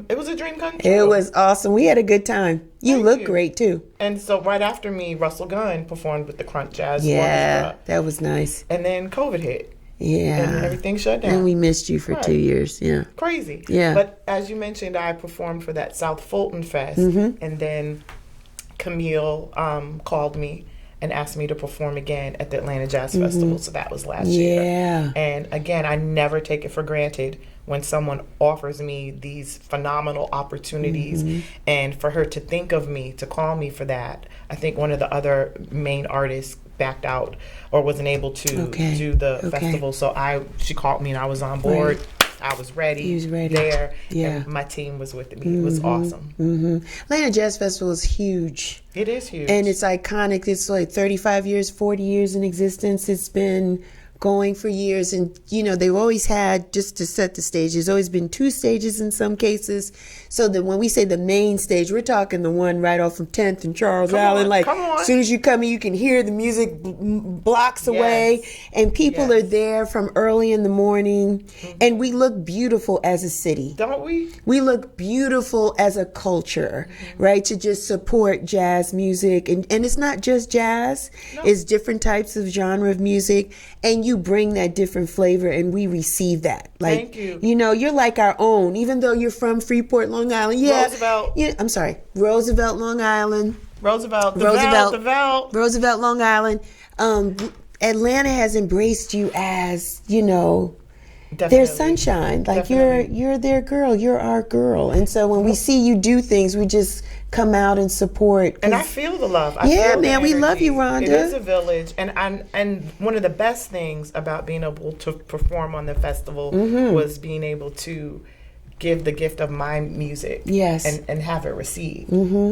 it was a dream come true. It was awesome. We had a good time. You look great too. And so right after me, Russell Gunn performed with the Crunk Jazz Orchestra. Yeah, that was nice. And then COVID hit. Yeah. And everything shut down. And we missed you for 2 years. Yeah. Crazy. Yeah. But as you mentioned, I performed for that South Fulton Fest. And then Camille called me and asked me to perform again at the Atlanta Jazz Festival. So that was last year. Yeah. And again, I never take it for granted when someone offers me these phenomenal opportunities, and for her to think of me, to call me for that. I think one of the other main artists backed out or wasn't able to do the festival. So she called me and I was on board. I was ready, there, and my team was with me. It was awesome. Atlanta Jazz Festival is huge. It is huge. And it's iconic. It's like 35 years, 40 years in existence. It's been going for years, and they've always had, just to set the stage, there's always been 2 stages in some cases, so that when we say the main stage, we're talking the one right off from 10th and Charles Allen. As soon as you come in, you can hear the music blocks away, and people are there from early in the morning, and we look beautiful as a city. Don't we? We look beautiful as a culture, right, to just support jazz music, and it's not just jazz, it's different types of genre of music, and you bring that different flavor, and we receive that. Thank you. You're like our own, even though you're from Freeport, Long Island. Yeah. Roosevelt. Yeah, I'm sorry. Roosevelt, Long Island. Roosevelt, Long Island. Atlanta has embraced you as, their sunshine. Like you're their girl. You're our girl. And so when we see you do things, we just come out and support. And I feel the love. We love you, Rhonda. It is a village. And one of the best things about being able to perform on the festival was being able to give the gift of my music, and have it received.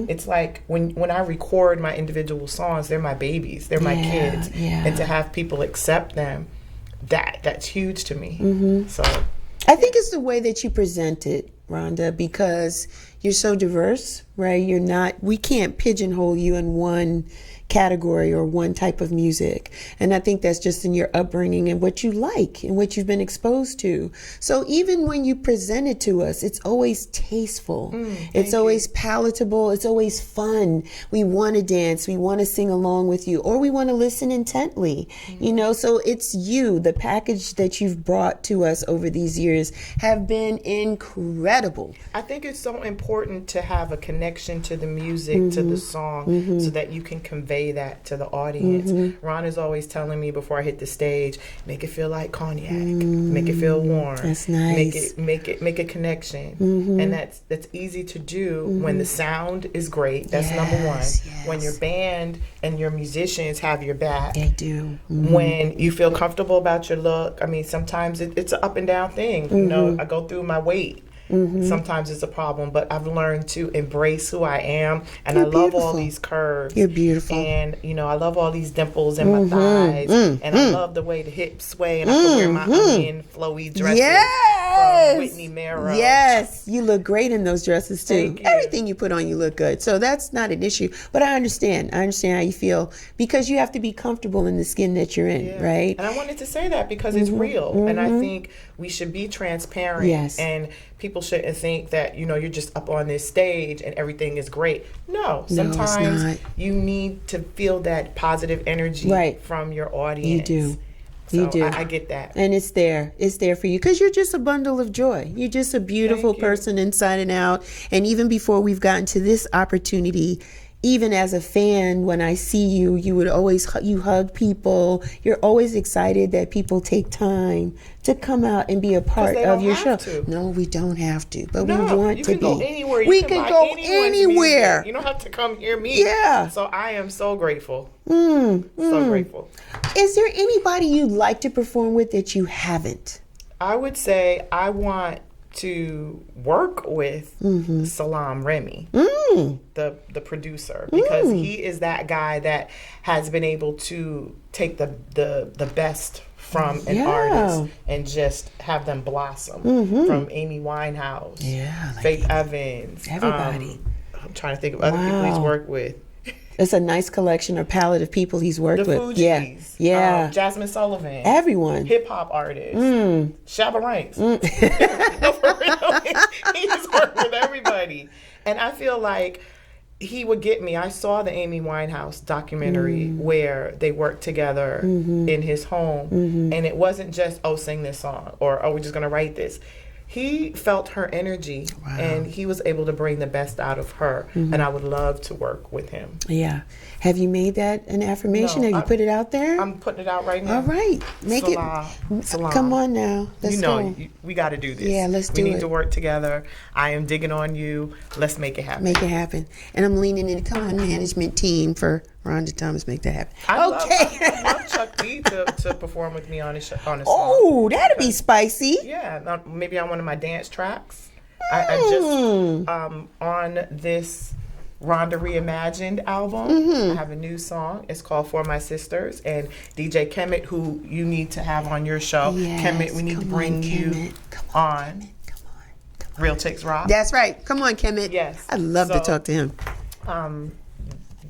It's like when I record my individual songs, they're my babies, they're my kids, and to have people accept them, that's huge to me. So I think it's the way that you present it, Rhonda, because you're so diverse, right? We can't pigeonhole you in one, category or one type of music. And I think that's just in your upbringing and what you like and what you've been exposed to. So even when you present it to us, it's always tasteful. It's always palatable. It's always fun. We want to dance. We want to sing along with you, or we want to listen intently. You know, so it's you, the package that you've brought to us over these years have been incredible. I think it's so important to have a connection to the music, to the song, so that you can convey that to the audience. Ron is always telling me before I hit the stage, make it feel like cognac, make it feel warm. That's nice. Make a connection, and that's easy to do when the sound is great. That's number one. Yes. When your band and your musicians have your back. They do. When you feel comfortable about your look. I mean, sometimes it's an up and down thing. You know, I go through my weight. Sometimes it's a problem, but I've learned to embrace who I am, and You're I love beautiful. all these curves. You're beautiful. And you know, I love all these dimples in my thighs, and I love the way the hips sway, and I can wear my onion flowy dresses from Whitney Merrow. Yes, you look great in those dresses too. Thank you. Everything you put on, you look good. So that's not an issue. But I understand. I understand how you feel, because you have to be comfortable in the skin that you're in, right? And I wanted to say that because it's real, and I think we should be transparent. Yes. And people shouldn't think that, you know, you're just up on this stage and everything is great. No, it's sometimes not. you need to feel that positive energy from your audience. You do. So You do. I get that. And it's there. It's there for you, because you're just a bundle of joy. You're just a beautiful Thank you. person inside and out. And even before we've gotten to this opportunity, even as a fan, when I see you, you would always you hug people. You're always excited that people take time to come out and be a part they of don't your have show. to. No, we don't have to, but No, we want you to can be. go anywhere. You We can can buy go anyone's anywhere. music. You don't have to come hear me. Yeah. So I am so grateful. So grateful. Is there anybody you'd like to perform with that you haven't? I would say I want to work with Salam Remy, the producer, because he is that guy that has been able to take the best from an artist and just have them blossom. From Amy Winehouse, Faith Evans, everybody. I'm trying to think of other people he's worked with. It's a nice collection or palette of people he's worked The with. Fugees, Yeah. Jasmine Sullivan, Everyone. hip hop artists, Shabba Ranks. No, for real, he's worked with everybody, and I feel like he would get me. I saw the Amy Winehouse documentary where they worked together in his home, and it wasn't just, oh, sing this song, or oh, we're just gonna write this. He felt her energy, and he was able to bring the best out of her, and I would love to work with him. Yeah. Have you made that an affirmation? No, Have you put it out there? I'm putting it out right now. All right. Make Salam. Come on now. Let's you know, go. we got to do this. Yeah, let's do We it. need to work together. I am digging on you. Let's make it happen. Make it happen. And I'm leaning in. Come on, management team, for Rhonda Thomas. Make that happen. I love Chuck D to perform with me on a song. Oh, that'd be spicy. Yeah, maybe on one of my dance tracks. I just on this Rhonda Reimagined album, I have a new song. It's called For My Sisters, and DJ Kemet, who you need to have on your show. Yes, Kemet, we need to bring you on. Real Chicks Rock. That's right. Come on, Kemet. Yes. I'd love to talk to him.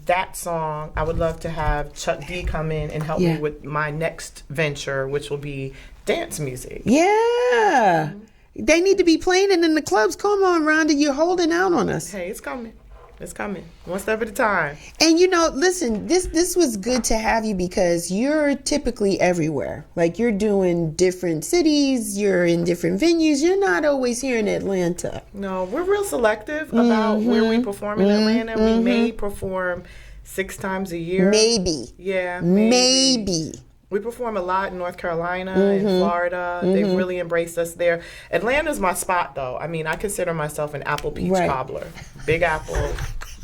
That song, I would love to have Chuck D come in and help me with my next venture, which will be dance music. Yeah. They need to be playing it in the clubs. Come on, Rhonda. You're holding out on us. Hey, it's coming. It's coming. One step at a time. And you know, listen, this was good to have you, because you're typically everywhere. Like, you're doing different cities, you're in different venues. You're not always here in Atlanta. No, we're real selective about where we perform in Atlanta. We may perform 6 times a year. Maybe. Yeah, Maybe. We perform a lot in North Carolina and Florida. They've really embraced us there. Atlanta's my spot, though. I mean, I consider myself an apple peach cobbler. Big apple,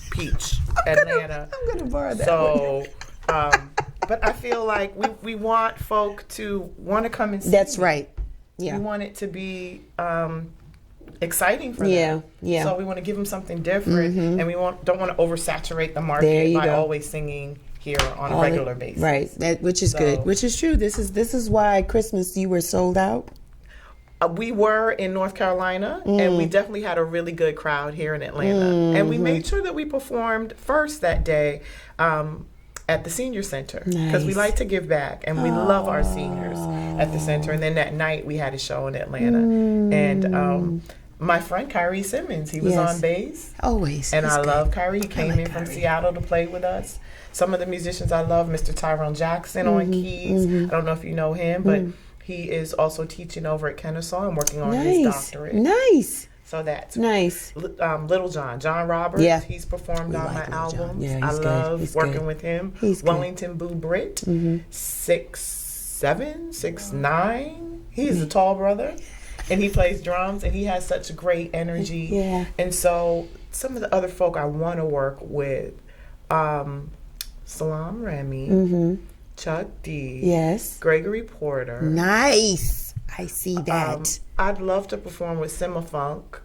peach, Atlanta. I'm going to borrow that So, but I feel like we want folk to want to come and see. That's right. Yeah. We want it to be exciting for them. Yeah. So we want to give them something different, and we don't want to oversaturate the market by always singing here on a regular basis. Right, which is good, which is true. This is why Christmas you were sold out. We were in North Carolina, and we definitely had a really good crowd here in Atlanta. And we made sure that we performed first that day at the senior center because we like to give back and we love our seniors at the center. And then that night we had a show in Atlanta, and my friend Kyrie Simmons, he was on bass. Always. And I love Kyrie. He came in from Seattle to play with us. Some of the musicians I love, Mr. Tyrone Jackson on keys. I don't know if you know him, but he is also teaching over at Kennesaw and working on his doctorate. Nice. So that's nice. Little John Roberts. He's performed on my albums. I love working with him. Wellington Boo Britt, 6'7", 6'9". He's a tall brother. And he plays drums, and he has such great energy. Yeah. And so some of the other folk I want to work with, Salam Remy, Chuck D, Gregory Porter. Nice. I see that. I'd love to perform with Simma Funk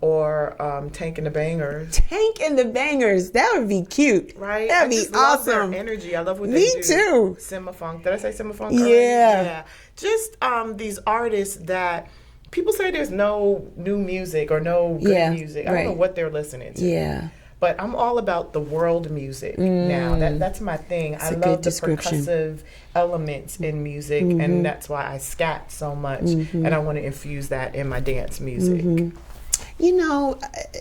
or Tank and the Bangers. Tank and the Bangers. That would be cute. Right? That'd be awesome. Love their energy. I love what they do. Me too. Simma Funk. Did I say Simma Funk? Yeah. Just these artists that people say there's no new music or no good music. I don't know what they're listening to. Yeah. But I'm all about the world music now. That's my thing. I love the percussive elements in music, and that's why I scat so much. And I want to infuse that in my dance music. You know,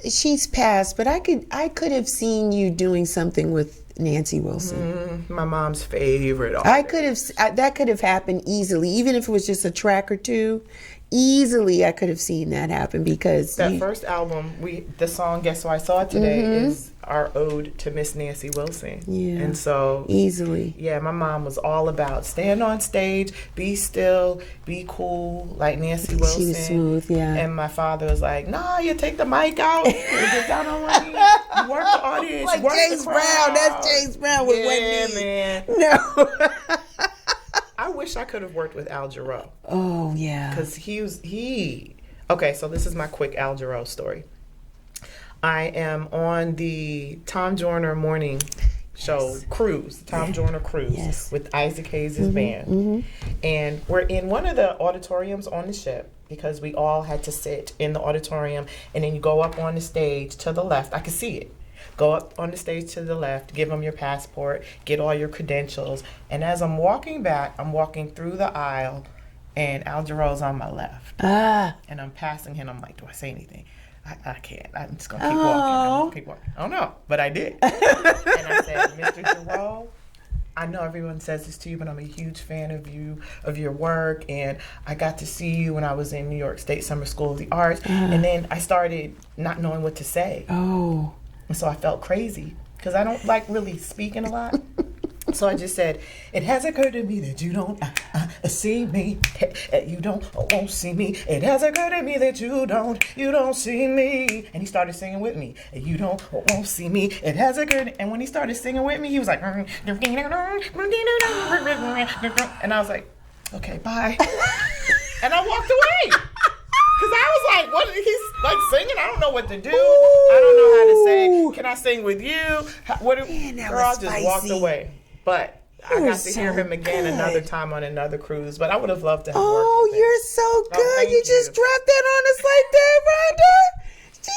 she's passed, but I could have seen you doing something with Nancy Wilson. My mom's favorite artist. That could have happened easily, even if it was just a track or two. Easily, I could have seen that happen because that first album, the song "Guess Who I Saw Today" is our ode to Miss Nancy Wilson. Yeah, and so my mom was all about stand on stage, be still, be cool, like Nancy Wilson. She was smooth, And my father was like, "Nah, you take the mic out, you get down on one knee, you work the audience, like work James the crowd." Brown. That's James Brown with one knee. Man. No. I wish I could have worked with Al Jarreau. Oh, yeah. Because okay, so this is my quick Al Jarreau story. I am on the Tom Joyner morning show cruise, Tom Joyner cruise with Isaac Hayes' band. And we're in one of the auditoriums on the ship because we all had to sit in the auditorium, and then you go up on the stage to the left. I could see it. Go up on the stage to the left, give them your passport, get all your credentials. And as I'm walking back, I'm walking through the aisle, and Al Jarreau's on my left. And I'm passing him. I'm like, do I say anything? I can't. I'm just going to keep walking. I'm gonna keep walking. I don't know, but I did. And I said, Mr. Jarreau, I know everyone says this to you, but I'm a huge fan of you, of your work. And I got to see you when I was in New York State Summer School of the Arts. And then I started not knowing what to say. And so I felt crazy because I don't like really speaking a lot. So I just said, it has occurred to me that you don't see me. You won't see me. It has occurred to me that you don't see me. And he started singing with me. You won't see me. It has occurred. And when he started singing with me, he was like, and I was like, okay, bye. And I walked away. Because I was like, what? He's like singing. I don't know what to do. I don't know how to say, can I sing with you? Girl, I just walked away. But I got to hear him again another time on another cruise. But I would have loved to have worked with him. You're so good. You just dropped that on us like that, Rhonda.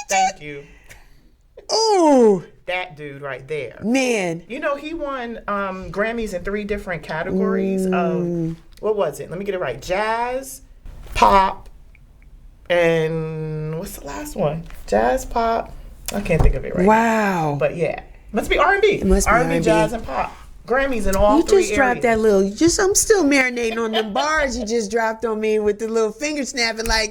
Thank you. Oh. That dude right there. Man. You know, he won Grammys in 3 different categories of, what was it? Let me get it right. Jazz, pop, and what's the last one? Jazz, pop. I can't think of it right now. Wow. But yeah. Must be R&B. It must be R&B, jazz, and pop. Grammys in all 3 areas. You just dropped that little, I'm still marinating on the bars you just dropped on me with the little finger snapping like,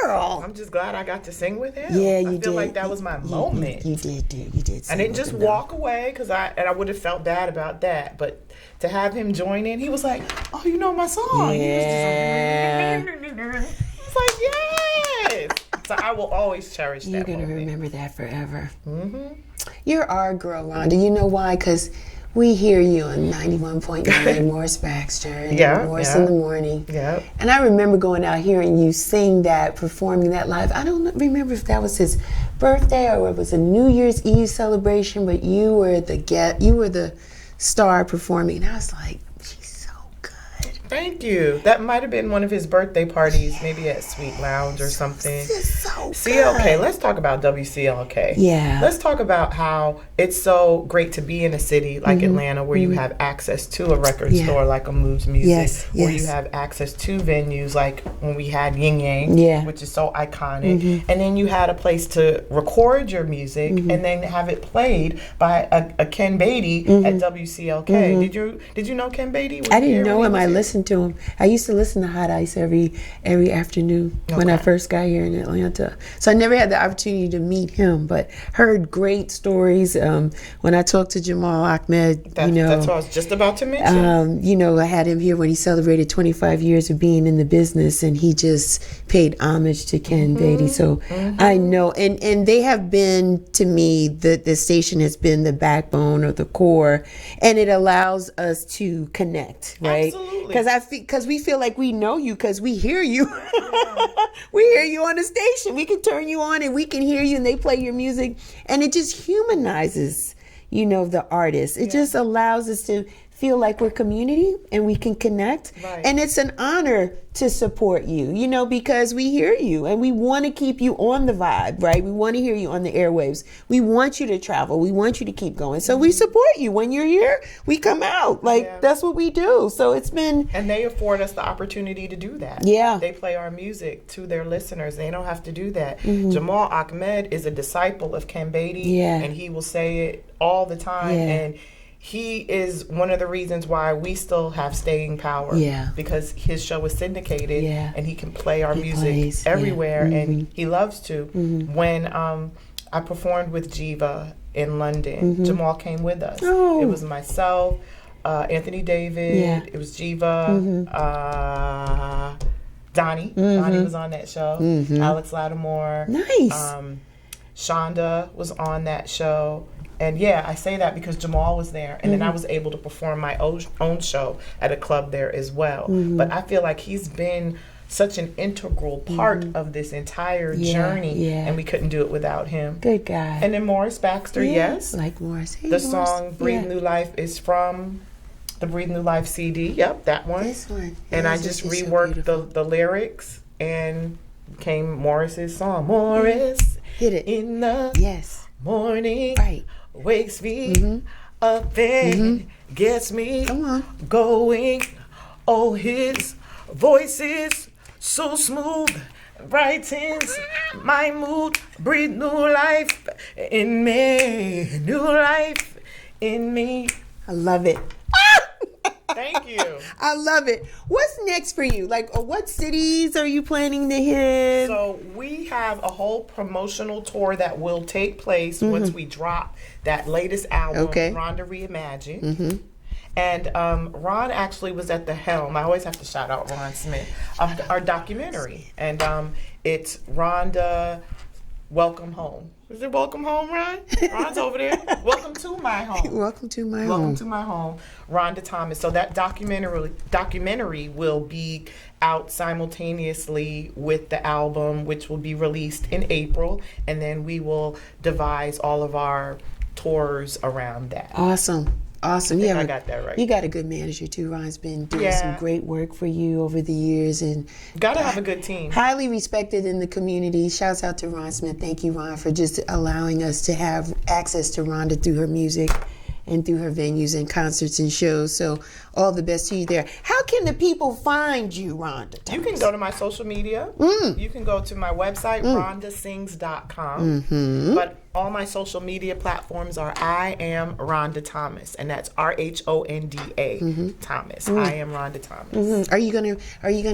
girl. I'm just glad I got to sing with him. Yeah, you did. I feel like that was my moment. You did. I didn't just walk away because I would have felt bad about that. But to have him join in, he was like, oh, you know my song. Yeah. It's like, yes. So I will always cherish that moment. You're going to remember that forever. Mm-hmm. You're our girl, Rhonda. You know why? Because we hear you on 91.9 Morris Baxter and Morris in the morning. Yeah. And I remember going out hearing you sing that, performing that live. I don't remember if that was his birthday or it was a New Year's Eve celebration, but you were the star performing. And I was like, she's so good. Thank you. That might have been one of his birthday parties, maybe at Sweet Lounge or something. So CLK, let's talk about WCLK. Yeah. Let's talk about how it's so great to be in a city like Atlanta where you have access to a record store like a Moves Music, where you have access to venues like when we had Yin Yang, which is so iconic. And then you had a place to record your music and then have it played by a Ken Beatty at WCLK. Did you know Ken Beatty? I didn't know him. I listened to him. I used to listen to Hot Ice every afternoon when I first got here in Atlanta. So I never had the opportunity to meet him, but heard great stories. When I talked to Jamal Ahmed, that's what I was just about to mention. I had him here when he celebrated 25 years of being in the business, and he just paid homage to Ken Beatty. So I know, and they have been, to me, the station has been the backbone or the core, and it allows us to connect, right? Absolutely. Because we feel like we know you because we hear you. We hear you on the station. We can turn you on and we can hear you, and they play your music, and it just humanizes, the artist. It just allows us to feel like we're community and we can connect. Right. And it's an honor to support you, because we hear you and we want to keep you on the vibe, right? We want to hear you on the airwaves. We want you to travel. We want you to keep going. So we support you. When you're here, we come out. That's what we do. So it's been... And they afford us the opportunity to do that. Yeah. They play our music to their listeners. They don't have to do that. Jamal Ahmed is a disciple of Ken Beatty. And he will say it all the time. And he is one of the reasons why we still have staying power. Because his show is syndicated and he can play our music everywhere, and he loves to. When I performed with Jiva in London, Jamal came with us. It was myself, Anthony David, it was Jiva, Donnie. Donnie was on that show. Alex Lattimore. Nice. Shonda was on that show. And I say that because Jamal was there, and then I was able to perform my own show at a club there as well. But I feel like he's been such an integral part of this entire journey, and we couldn't do it without him. Good guy. And then Morris Baxter, like Morris. Hey, the song "Breathe New Life" is from the "Breathe New Life" CD. Yep, that one. This one. And I just reworked the lyrics and became Morris's song. Morris, hit it in the morning. Right. Wakes me up and gets me going. Oh, his voice is so smooth, brightens my mood. Breathe new life in me, new life in me. I love it. Thank you. I love it. What's next for you? What cities are you planning to hit? So we have a whole promotional tour that will take place once we drop that latest album, Rhonda Reimagined. And Ron actually was at the helm. I always have to shout out Ron Smith of our documentary. And it's Rhonda Welcome Home. Is it Welcome Home, Ron? Ron's over there. Welcome to my home. Welcome to my home. Welcome to my home. Rhonda Thomas. So that documentary will be out simultaneously with the album, which will be released in April. And then we will devise all of our tours around that. Awesome. Awesome. I got that right. You got a good manager too. Ron's been doing some great work for you over the years, and gotta have a good team. Highly respected in the community. Shouts out to Ron Smith. Thank you, Ron, for just allowing us to have access to Rhonda through her music and through her venues and concerts and shows. So all the best to you there. How can the people find you, Rhonda? You can go to my social media. You can go to my website, rhondasings.com. But all my social media platforms are I am Rhonda Thomas, and that's RHONDA Thomas. I am Rhonda Thomas. Are you gonna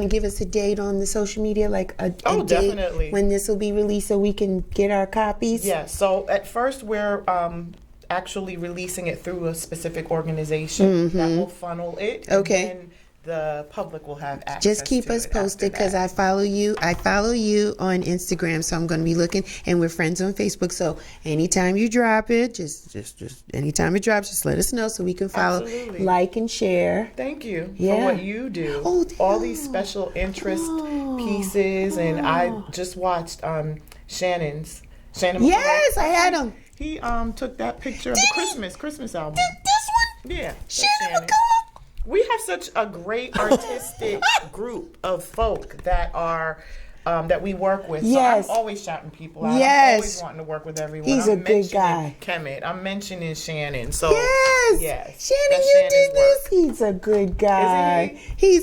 give us a date on the social media, like a date definitely when this will be released, so we can get our copies? Yeah. So at first we're actually releasing it through a specific organization that will funnel it. Okay. And then the public will have access. Just keep us posted, because I follow you on Instagram, so I'm going to be looking, and we're friends on Facebook. So anytime you drop it, just anytime it drops, just let us know so we can follow, like, and share. Thank you for what you do. All these special interest pieces, and I just watched Shannon. Yes, I had him. He took that picture of the Christmas album. This one? Yeah. Shannon. We have such a great artistic group of folk that are that we work with. Yes. So I'm always shouting people out. Yes. I'm always wanting to work with everyone. He's I'm a good guy. Kemet. I'm mentioning Shannon. So Yes. Shannon, that's you Shannon's did this. work. He's a good guy.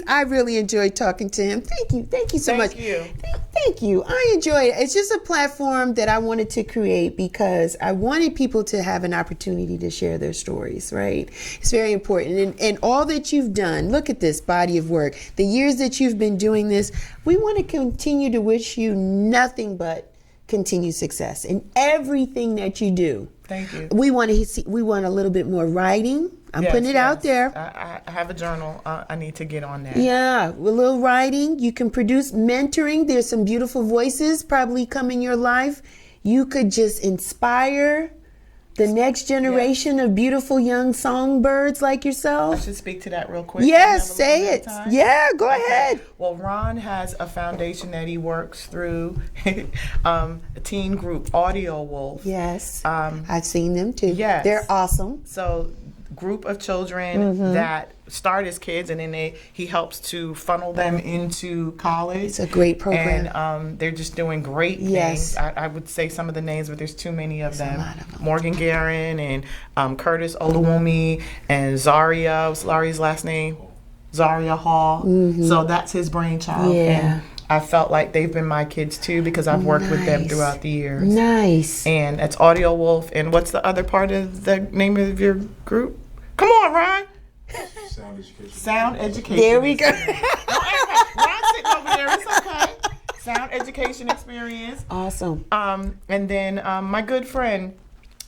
I really enjoyed talking to him. Thank you. Thank you so much. Thank you. Thank you. I enjoy it. It's just a platform that I wanted to create because I wanted people to have an opportunity to share their stories, right? It's very important. And all that you've done, look at this body of work. The years that you've been doing this, we want to continue to wish you nothing but continued success in everything that you do. Thank you. We want a little bit more writing. I'm putting it out there. I have a journal. I need to get on that. Yeah, a little writing. You can produce mentoring. There's some beautiful voices probably come in your life. You could just inspire the next generation of beautiful young songbirds like yourself. I should speak to that real quick. Yes, say it. Yeah, go ahead. Well, Ron has a foundation that he works through, a teen group, Audio Wolf. Yes, I've seen them too. Yes. They're awesome. So group of children that start as kids, and then he helps to funnel them into college. It's a great program. And they're just doing great Yes. things. I would say some of the names, but there's too many of them. a lot of them. Morgan Guerin and Curtis Oluwumi and Zaria, what's Larry's last name? Zaria Hall. So that's his brainchild. Yeah. And I felt like they've been my kids too because I've worked with them Nice. throughout the years. Nice. And that's Audio Wolf. And what's the other part of the name of your group? Come on, Ron. Sound education. There we go. Ron's sitting over there. It's okay. Sound education experience. Awesome. And then my good friend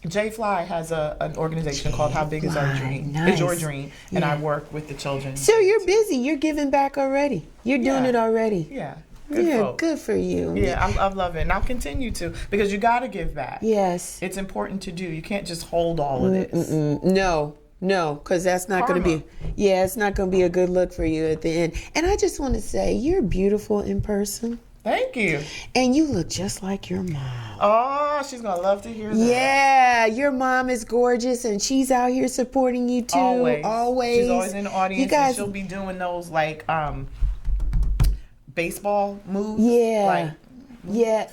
Jay Fly has an organization called How Big Is Our Dream? Nice. Is Your Dream? And I work with the children. So you're busy. You're giving back already. You're doing it already. Yeah. Good for you. Yeah, I love it. And I'll continue to because you got to give back. Yes. It's important to do. You can't just hold all of this. No, because that's not going to be, it's not going to be a good look for you at the end. And I just want to say, you're beautiful in person. Thank you. And you look just like your mom. Oh, she's going to love to hear that. Yeah, your mom is gorgeous and she's out here supporting you too. Always. She's always in the audience. You guys, and she'll be doing those like baseball moves. Yeah. Like, yeah.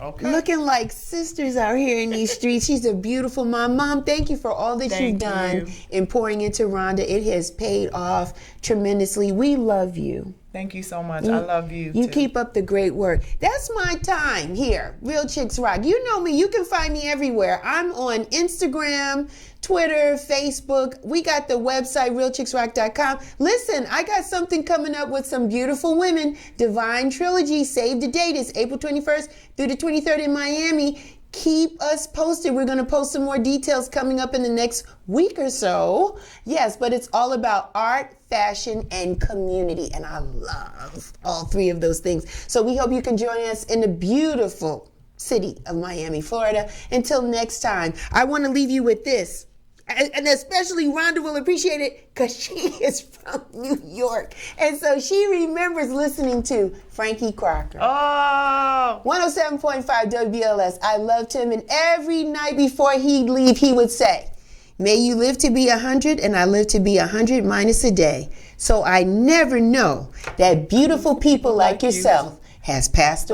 Okay. Looking like sisters out here in these streets. She's a beautiful mom. Mom, thank you for all that you've done in pouring into Rhonda. It has paid off tremendously. We love you. Thank you so much. I love you You too. keep up the great work. That's my time here. Real Chicks Rock. You know me. You can find me everywhere. I'm on Instagram, Twitter, Facebook. We got the website, realchicksrock.com. Listen, I got something coming up with some beautiful women. Divine Trilogy. Save the date. It's April 21st through the 23rd in Miami. Keep us posted. We're going to post some more details coming up in the next week or so. Yes, but it's all about art, fashion, and community. And I love all three of those things. So we hope you can join us in the beautiful city of Miami, Florida. Until next time, I want to leave you with this. And especially Rhonda will appreciate it because she is from New York. And so she remembers listening to Frankie Crocker. Oh! 107.5 WBLS. I loved him. And every night before he'd leave, he would say, may you live to be 100 and I live to be 100 minus a day. So I never know that beautiful people like yourself has passed away.